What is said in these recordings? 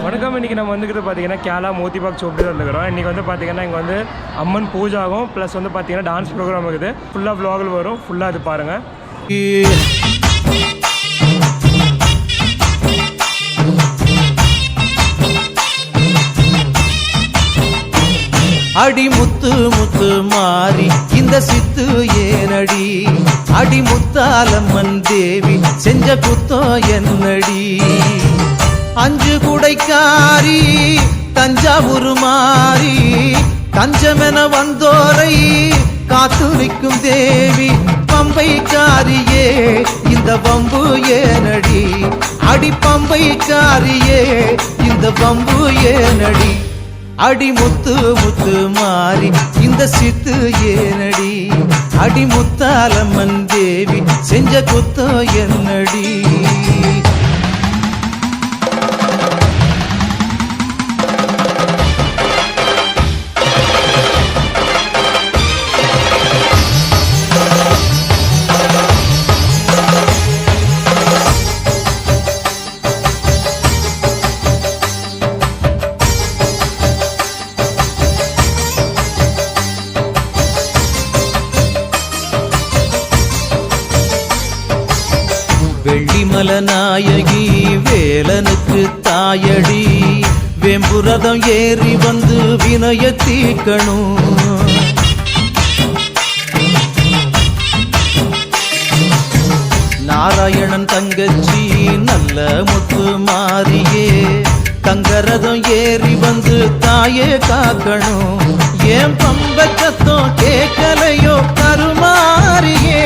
வணக்கம். இன்றைக்கி நம்ம வந்துக்கிட்டு பார்த்தீங்கன்னா கேரளா மோத்திபாக் சோப்பில் வந்துக்கிறோம். இன்றைக்கி வந்து பார்த்தீங்கன்னா இங்கே வந்து அம்மன் பூஜை ஆகும், ப்ளஸ் வந்து பார்த்தீங்கன்னா டான்ஸ் ப்ரோக்ராம் இருக்குது. ஃபுல்லாக வ்ளாகில் வரும், ஃபுல்லாக அது பாருங்கள். அடி முத்து முத்து மாறி இந்த சித்து ஏனடி, அடி முத்தாலம்மன் தேவி செஞ்ச குத்தோ என்னடி. அஞ்சு குடைக்காரி தஞ்சாவூர் மாறி, தஞ்சமென வந்தோரை காத்துரிக்கும் தேவி பம்பைக்காரியே இந்த பம்பு ஏனடி, அடி பம்பைக்காரியே இந்த பம்பு ஏனடி. அடி முத்து முத்து மாறி இந்த சித்து ஏனடி, அடி முத்தாலம்மன் தேவி செஞ்ச குத்தோ என்னடி. வெள்ளிமல நாயகி வேலனுக்கு தாயடி, வெம்புரதம் ஏறி வந்து வினய தீக்கணும். நாராயணன் தங்கச்சி நல்ல முத்து மாறியே, தங்கரதம் ஏறி வந்து தாயே காக்கணும். ஏன் பம்பச்சத்தம் கேட்கலையோ கருமாறியே,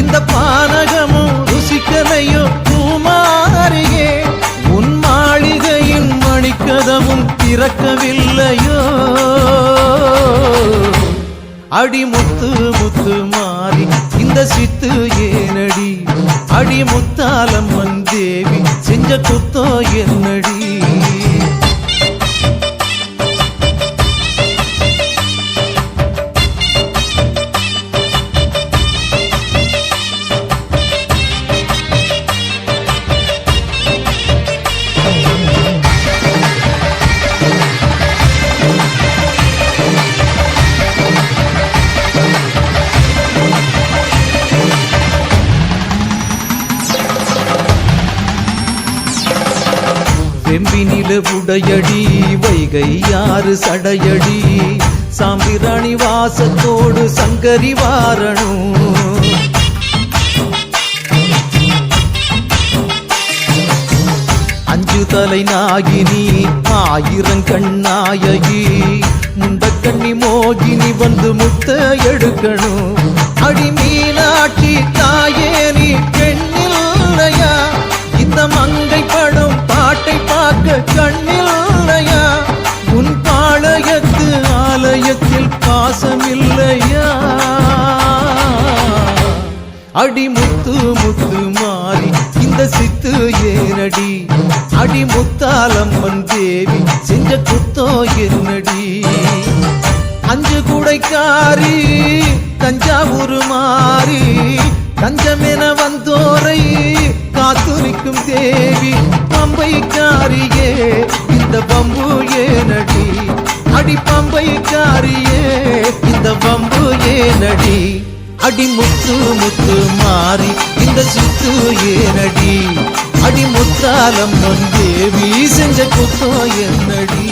இந்த பானகமும் ருசிக்கலையோ பூமாரியே, உன் மாளிகையின் மணிக்கதவும் திறக்கவில்லையோ. அடி முத்து முத்து மாறி இந்த சித்து ஏனடி, அடி முத்தாலம்மன் தேவி செஞ்ச குத்தோ என்னடி. வெம்பினில உடையடி வைகை யாரு சடையடி, சாம்பிராணி வாசத்தோடு சங்கரி வாரணும். அஞ்சு தலை நாகினி ஆயிரங்கண்ணாயகி, முண்டக்கண்ணி மோகினி வந்து முத்த எடுக்கணும். அடி மீனாட்சி தாயே நீ பெண்ணில்லையா, இந்த மங்கை படம் பாட்டை பார்க்க கண்ணில்லையா, உன் பாளையத்து ஆலயத்தில் பாசமில்லையா. அடி முத்து முத்து மாறி இந்த சித்து ஏனடி, அடி முத்தாலம்மன் தேவி செஞ்ச குத்தோ என்னடி. அஞ்சு குடைக்காரி தஞ்சாவூர் மாறி, தஞ்சமென வந்தோரை காத்துரிக்கும் தேவி பம்பைக்காரியே இந்த பம்பு ஏனடி, அடி பம்பைக்காரியே இந்த பம்பு ஏனடி. அடி முத்து முத்து மாறி இந்த சித்து ஏனடி, அடி முத்தாலம்மன் தேவி செஞ்ச குத்தோ என்னடி.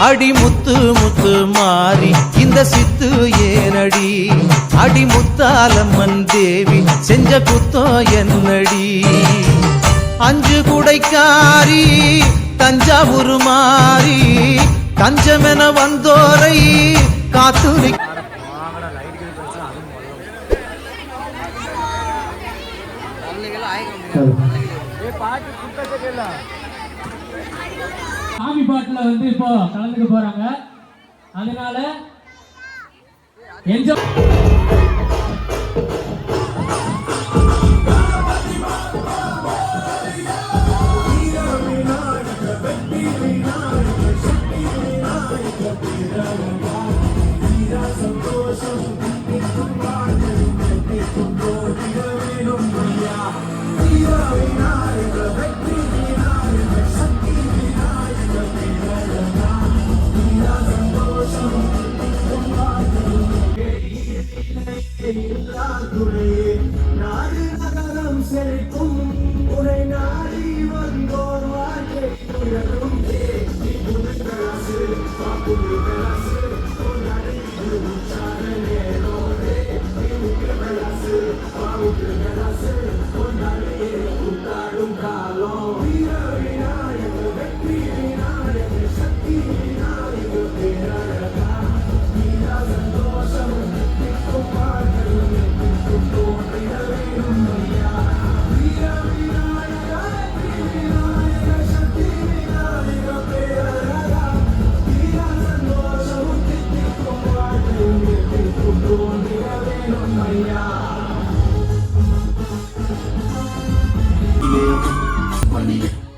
அடி முத்து முத்து மாறி இந்த சித்து ஏனடி அடி முத்தாலம்மன் தேவி செஞ்ச குத்தோ என்னடி அஞ்சு குடைக்காரி தஞ்சாவூர் மாறி தஞ்சமென வந்தோரை காத்து சாமி பாட்டுல வந்து இப்போ கலந்துக்க போறாங்க. அதனால என்ஜாய்.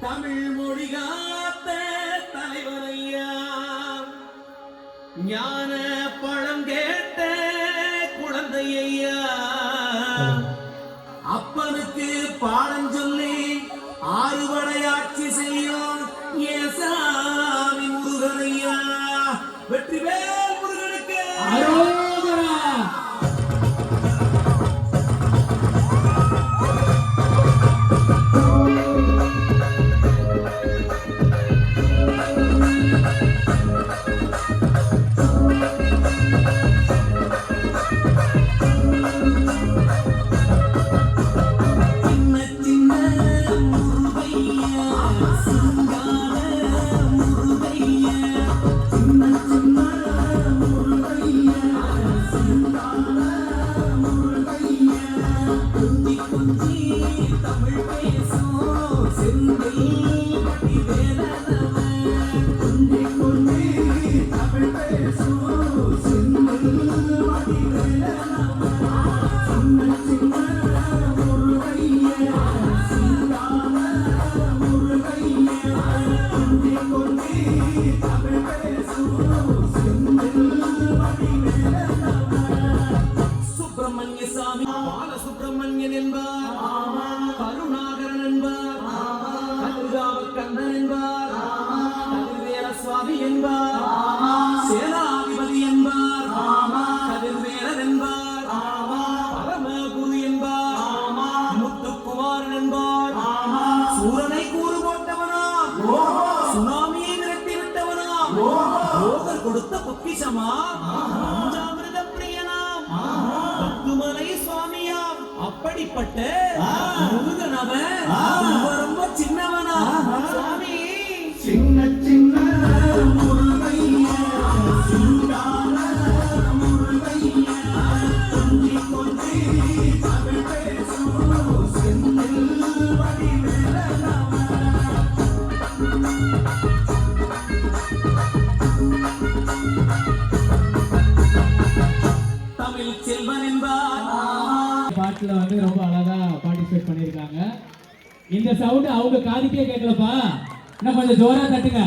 தமிழ் மொழி காத்த தலைவரையா ஞான பழம் கேட்ட குழந்தையா அப்பனுக்கு பாடம் சொல்லி ஆறுபடையாட்சி செய்யும் ஏசாமி முருகனையா வெற்றிவேல் முருகனுக்கு அரோகரா. சுப்பிரமணிய சாமி பாலசுப்பிரமணியன் என்பார், கருணாகரன் என்பார், கதிர்காவ கண்ணன் என்பார், கதிர்வேல சுவாமி என்பார், சேனாதிபதி என்பார், கதிர்வேலன் என்பார், பரமகுரு என்பார், முத்துக்குமாரன் என்பார், சூரனை கூறு போட்டவனா, சுனாமியை விரட்டி விட்டவனா, யோகர் கொடுத்த பொக்கிஷமா, பஞ்சாமிர்த பிரியனாம், பத்துமலை சுவாமியாம், அப்படிப்பட்ட முருகன் அவன் ரொம்ப ரொம்ப சின்னவனா சுவாமி. சின்ன சின்ன முருகையா சிங்கார முருகையா கொஞ்சி கொஞ்சி தமிழ் பேசும் செந்தில் வடிவேலனவன். தமிழ் செல்வன் என்பார். பாட்டுல வந்து ரொம்ப அழகா பார்ட்டிசிபேட் பண்ணிருக்காங்க. இந்த சவுண்ட் அவங்க காதுக்கே கேட்கலப்பா. இன்னும் கொஞ்சம் ஜோரா தட்டுங்க.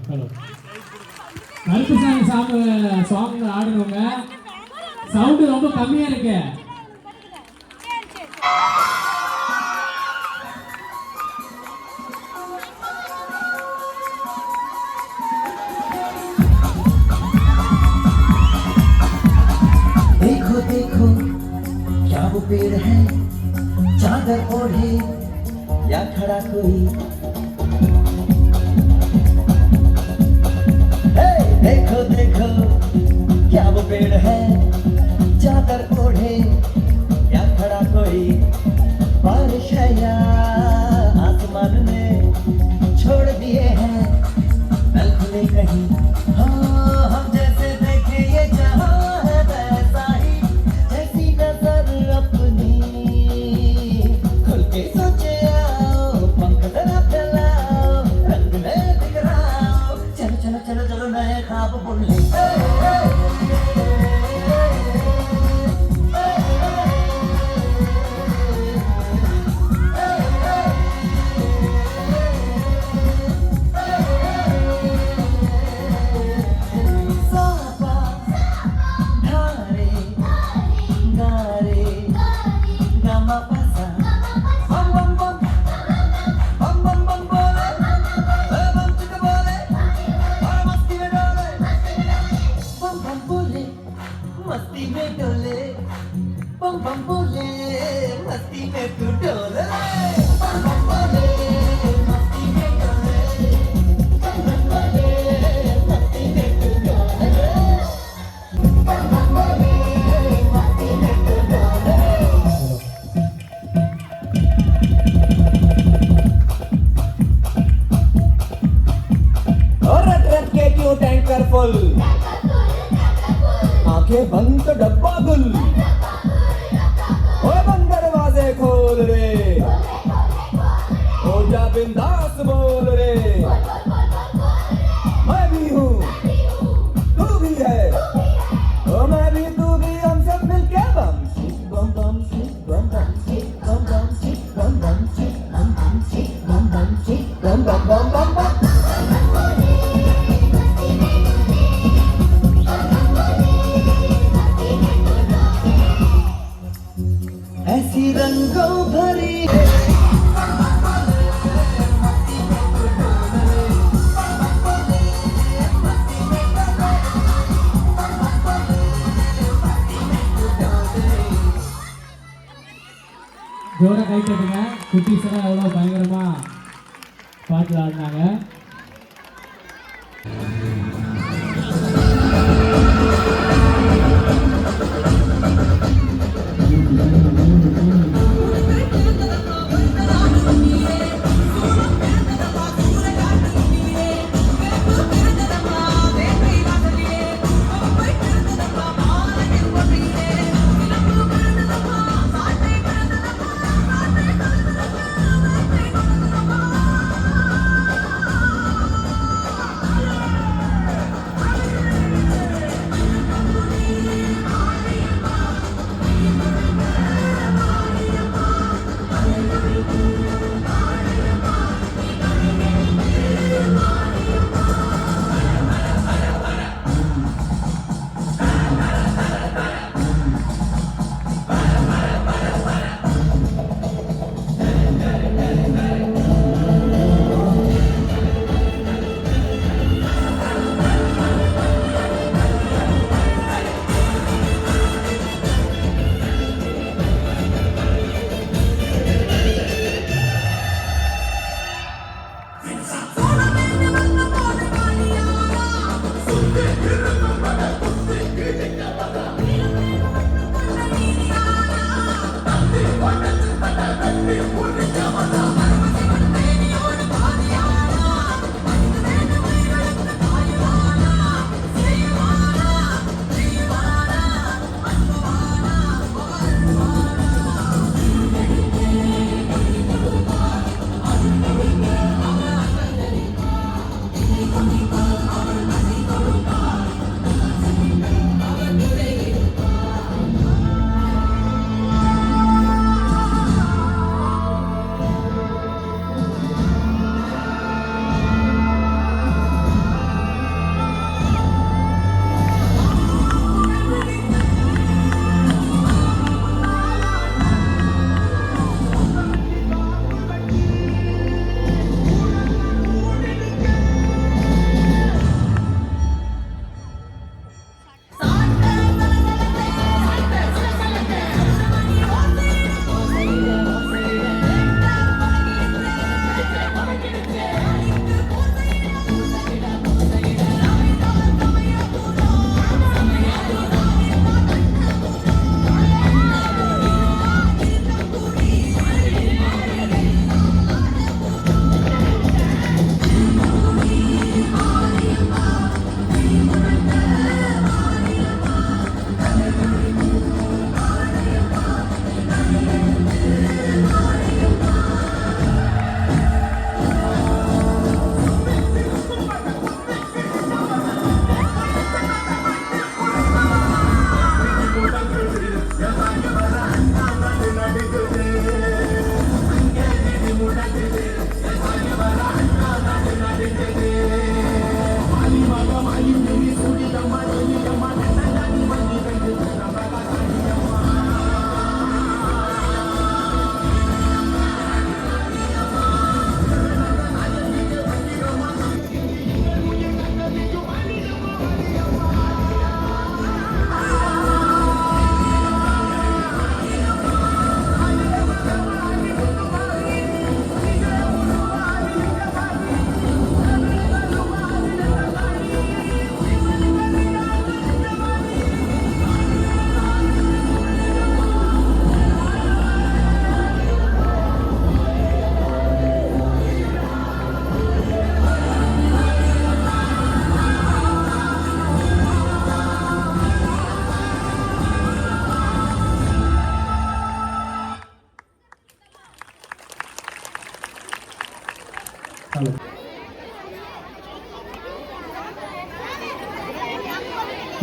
ஹலோ கருப்பு சாமி சாங் ஆடுனவங்க சவுண்டு ரொம்ப கம்மியா இருக்கு. देखो देखो क्या वो पेड़ है चादर ओढ़े या खड़ा कोई हे देखो देखो क्या वो पेड़ है चादर ओढ़े या खड़ा कोई बारिश है या आसमान में छोड़ दिए हैं नल खुले कहीं हाँ हम जैसे देखे ये जहां है वैसा ही जैसी नजर अपनी खुल के सोचे आओ पंख जरा फैलाओ रंग में बिखराओ चलो चलो चलो चलो नए ख्वाब बुन ले सापा धारे गारे गमा पसा बम बम बम बम बम बम बोले बम चिक बोले और मस्ती में डोले बम बम बोले मस्ती में डोले बम बम बोले मस्ती में तू डोले बम बम बोले मस्ती में डोले बम बम बोले मस्ती में तू डोले बम बम बोले मस्ती में तू डोले और रट के क्यों टैंकर फुल आंखें बंद तो डब्बा गुल ओए बंद दरवाजे खोल रे हो जा बिंदास बोल रे मैं भी हूँ तू भी है ओ मैं भी तू भी हम सब मिलके बम शिश बम बम शिश बम बम शिश बम बम शिश बम बम शिश बम बम शिश बम बम शिश बम बम बम बम बम ऐसी रंगों भरी ஜோரா கை தட்டுங்க. குட்டீஸ் எல்லாம் எவ்வளோ பயங்கரமா பாட்டு ஆடினாங்க.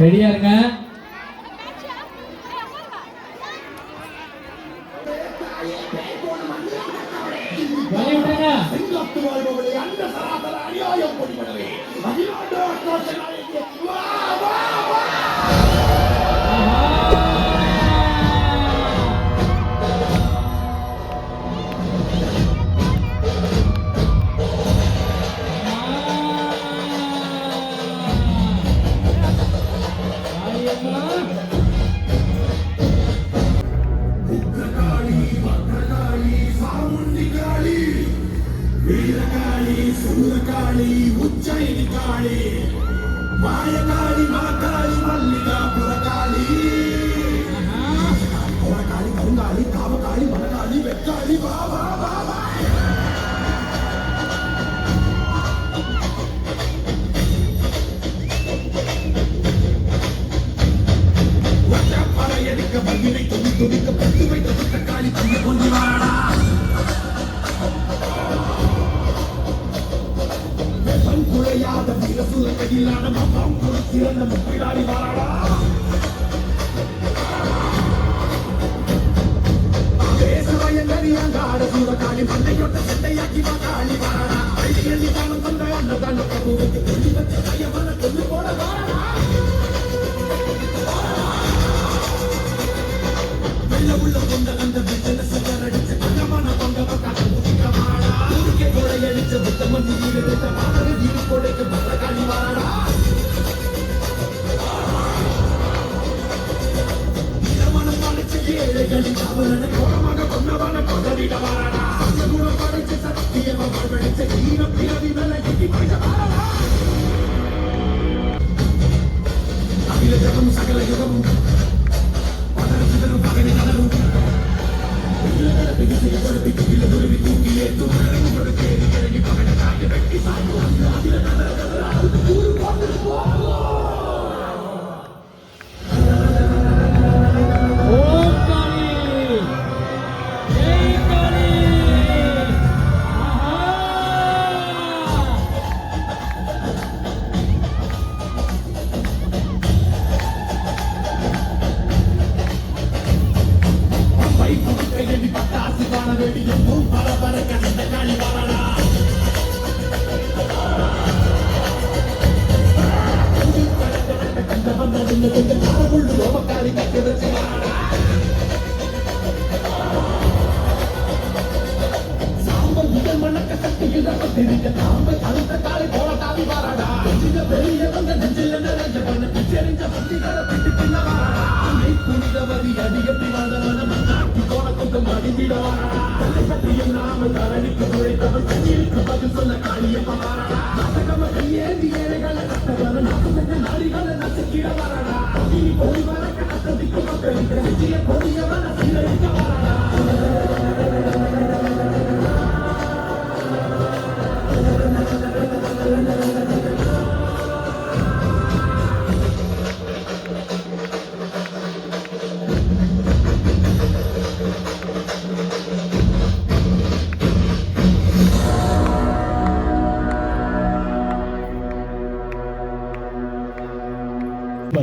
ரெடியா இருங்க. வழி விடுங்க.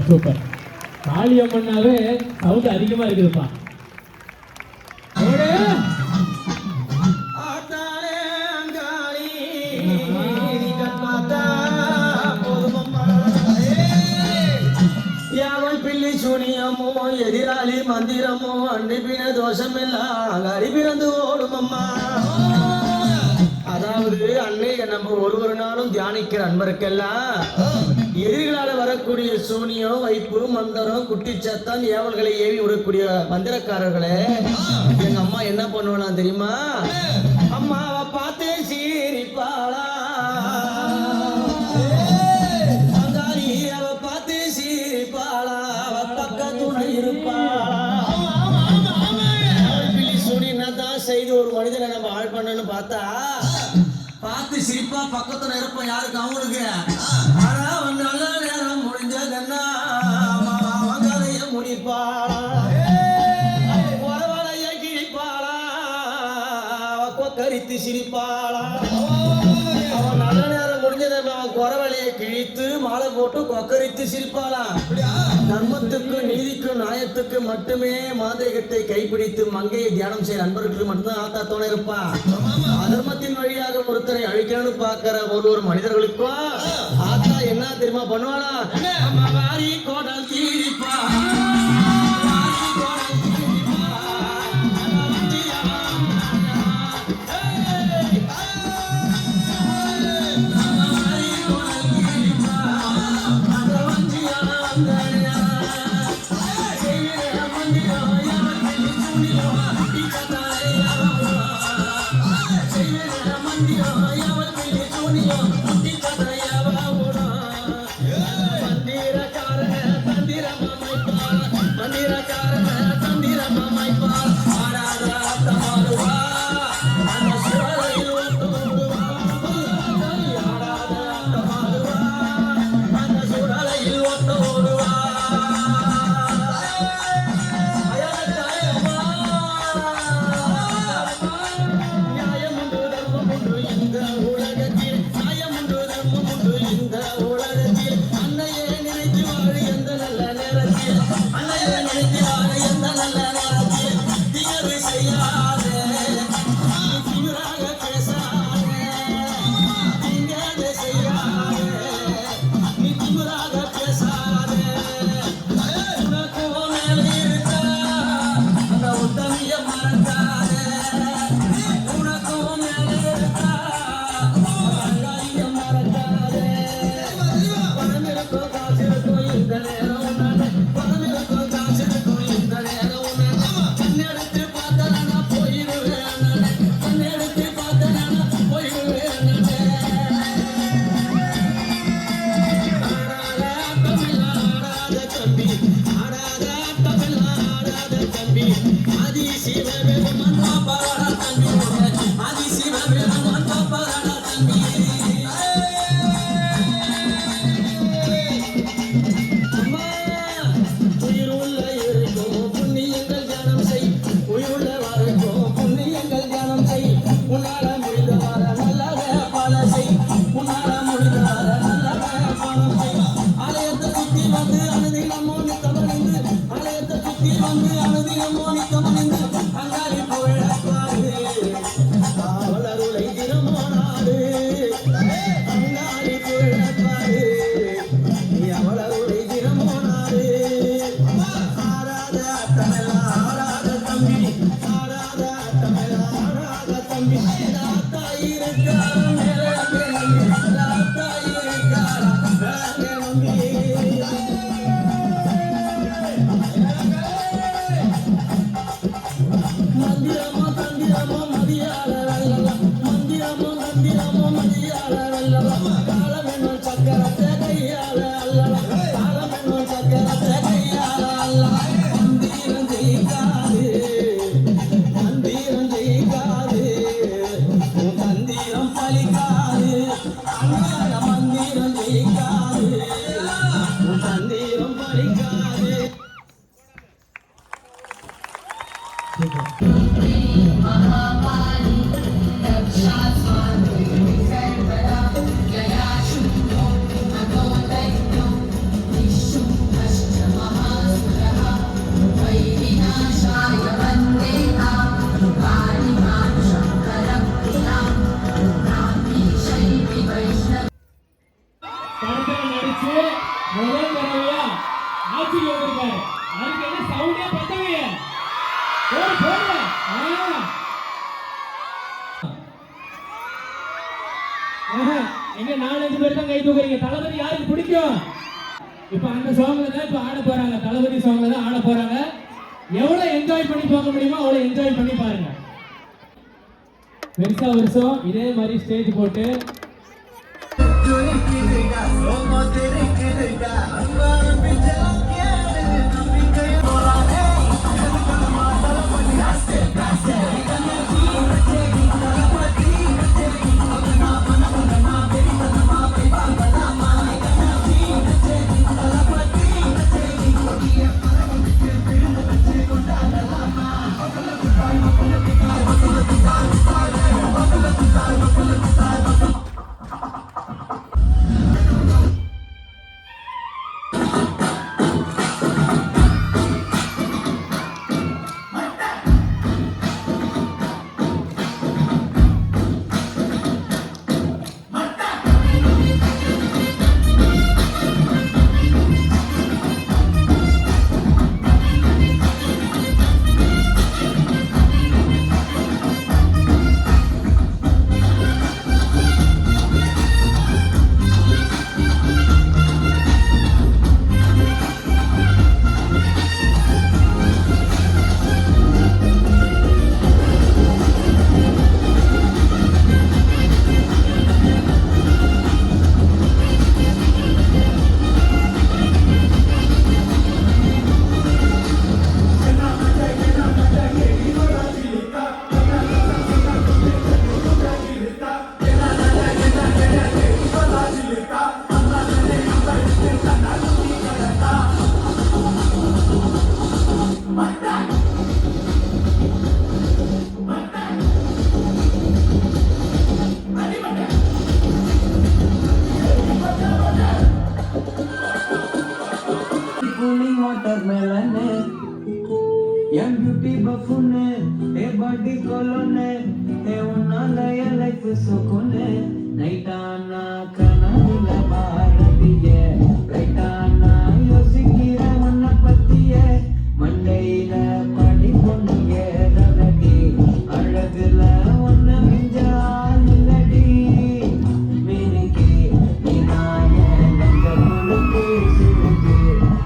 சூப்பர். காளியம்மன்னாவே சவுண்ட் அதிகமா இருக்குதுப்பா. சூனியமோ எதிராளி மந்திரமோ அண்டிப்பின தோஷமெல்லாம் அடிபிறந்து ஓடும் அம்மா. அதாவது அன்னைய நம்ம ஒரு நாளும் தியானிக்கிற அன்பருக்கெல்லாம் எதிர்களால வரக்கூடிய சூனியம் வைப்பு மந்திரம் குட்டிச்சத்தம் ஏவல்களை ஏவி விடக்கூடிய மந்திரக்காரர்களே எங்க அம்மா என்ன பண்ணுவானா தெரியுமா? அம்மாவை பார்த்து சீரிப்பாளா, அவ பார்த்து சீரிப்பாளா, அவ பக்க துணை இருப்பாளா. தான் செய்து ஒரு மனிதனை நம்ம ஆள் பண்ணணும்னு பார்த்தா பார்த்து சிரிப்பா பக்கத்துல இருப்போம் யாருக்கு அவங்களுக்கு. ஆனா நல்ல நேரம் முடிஞ்சதுன்னா கதைய முடிப்பாளா, உறவலைய கிழிப்பாளா, கொக்கரித்து சிரிப்பாளா. அவன் நல்ல நேரம் முடிஞ்ச குறவழியை கிழித்து மாலை போட்டு கொக்கரித்து சிரிப்பாளாம். தர்மத்துக்கு நீதிக்கு நியாயத்துக்கு மட்டுமே மாந்திரிகத்தை கைப்பிடித்து மங்கையை தியானம் செய்ய நண்பர்களுக்கு மட்டும்தான் ஆத்தா தோணை இருப்பா. அதர்மத்தின் வழியாக ஒருத்தரை அழிக்கணும்னு பாக்குற ஒரு மனிதர்களுக்கும் ஆத்தா என்ன தெரியுமா பண்ணுவாளா? வாரி கோடல் தீரிப்பா. படத்துல நடிச்சு முதல் தடவையா ஆட்சிக்கு வந்திருக்காரு. அதுக்கு என்ன சவுண்டே பத்தவைய போடுங்க. எங்க 4-5 பேர் தான் கை தூக்குறீங்க. தளபதி யாருக்கு பிடிக்கும்? இப்ப அந்த சாங்ல தான் இப்ப ஆட போறாங்க. தளபதி சாங்ல தான் ஆட போறாங்க. எவ்வளவு என்ஜாய் பண்ணி பார்க்க முடியுமோ அவ்வளவு என்ஜாய் பண்ணி பாருங்க. வருஷம் இதே மாதிரி ஸ்டேஜ் போட்டு वाटरमेलन என் பியூட்டி பஃபுன்னு ஏ பாடி கொலோன்னு ஏ உன்னால என் லைஃப் சுக்குன்னு நைட்டானா கனவுல பாரதிய ரைட்டானா யோசிக்கிற உன்னை பத்திய மண்டையில படி பொண்ணு ஏறலடி அழகுல ஒன்ன மிஞ்ச ஆளுலடி மினிக்கு நீனாய நங்க குழுக்கு சிறுக்கு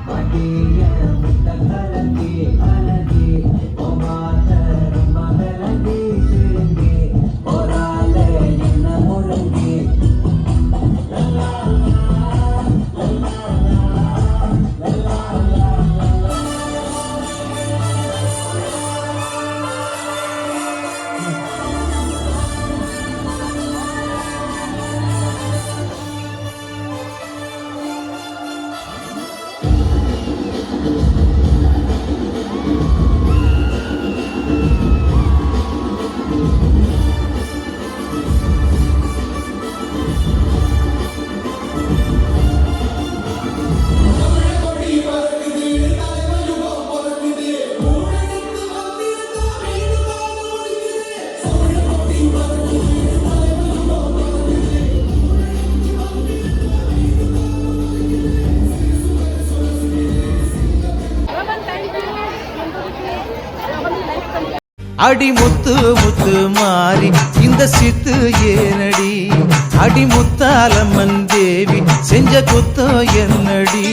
பாட்டிய முத்த கலக்கி அழகி ஒமாத ரொம்ப விளங்கி சிறுங்கி ஒரால என்ன முழுங்கி அடி முத்து முத்து மாறி இந்த சித்து ஏனடி அடி முத்தாலம்மன் தேவி செஞ்ச குத்தம் என்னடி